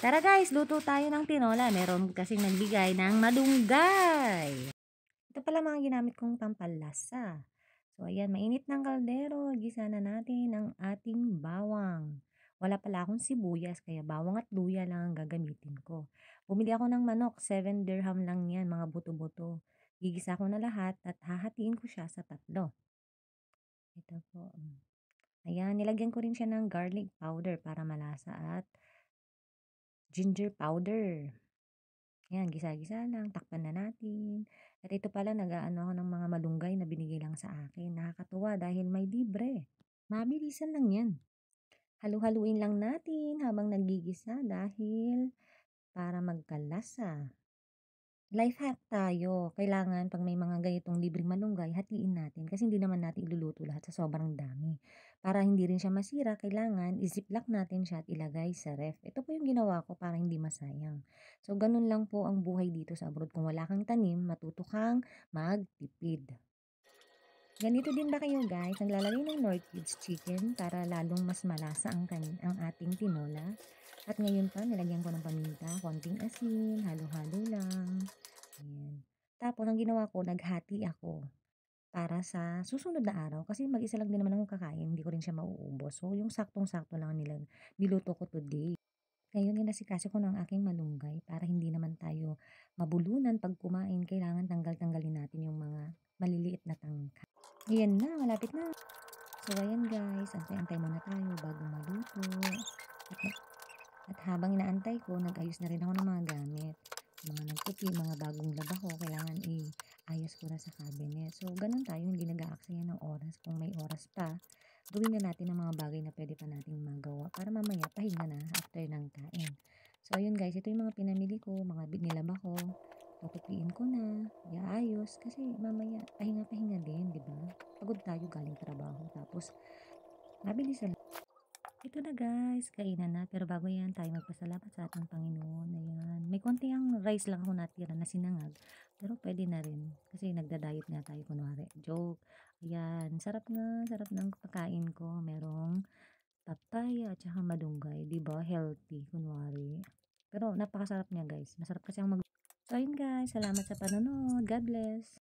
Tara guys, luto tayo ng tinola. Meron kasing nagbigay ng malunggay. Ito pala mga ginamit kong pampalasa. So ayan, mainit ng kaldero. Gisa na natin ang ating bawang. Wala pala akong sibuyas, kaya bawang at luya lang ang gagamitin ko. Bumili ako ng manok, 7 dirham lang yan, mga buto-buto. Gigisa ko na lahat at hahatiin ko siya sa tatlo. Ito po. Ayan, nilagyan ko rin siya ng garlic powder para malasa at ginger powder. Ayan, gisa-gisa lang, takpan na natin. At ito pala, nag-aano ako ng mga malunggay na binigay lang sa akin. Nakakatuwa dahil may libre. Mabilisan lang yan. Halu-haluin lang natin habang nagigisa dahil para magkalasa. Life hack tayo. Kailangan pag may mga ganitong libreng malunggay, hatiin natin kasi hindi naman natin iluluto lahat sa sobrang dami. Para hindi rin siya masira, kailangan i-ziplock natin siya at ilagay sa ref. Ito po yung ginawa ko para hindi masayang. So, ganun lang po ang buhay dito sa abroad. Kung wala kang tanim, matuto kang magtipid. Ganito din ba kayo guys? Naglalagay ng Northwoods chicken para lalong mas malasa ang ating tinola. At ngayon pa, nilagyan ko ng paminta, konting asin, halo-halo lang. Ayan. Tapos, ang ginawa ko, naghati ako para sa susunod na araw. Kasi mag-isa lang din naman ako kakain, hindi ko rin siya mauubos. So, yung saktong-sakto lang niluto ko today. Ngayon, inasikaso ko ng aking malunggay para hindi naman tayo mabulunan pag kumain. Kailangan tanggal-tanggalin natin yung mga maliliit na tangka. Ayan na, malapit na. So, ayan guys, antay-antay muna tayo bago maluto. At habang inaantay ko, nag-ayos na rin ako ng mga gamit. Mga nagputi, mga bagong laba ko, kailangan i-ayos ko na sa cabinet. So, ganun tayo, hindi nag-aaksaya ng oras. Kung may oras pa, gawin na natin ang mga bagay na pwede pa nating magawa para mamaya pahinga na after ng kain. So, ayun guys, ito yung mga pinamili ko, mga nilaba ko. Tutupiin ko na, iaayos, kasi mamaya pahinga-pahinga din, di ba? Pagod tayo galing trabaho, tapos mabilis. Ito na guys, kainan na. Pero bago yan, tayo magpasalamat sa ating Panginoon. Ayan. May konti ang rice lang ako natira na sinangag. Pero pwede na rin. Kasi nagda-diet nga tayo kunwari. Joke. Ayan. Sarap nga. Sarap ng pagkain ko. Merong papaya at saka malunggay. Diba? Healthy. Kunwari. Pero napakasarap niya guys. Masarap kasi ang mag... So ayun guys. Salamat sa panonood. God bless.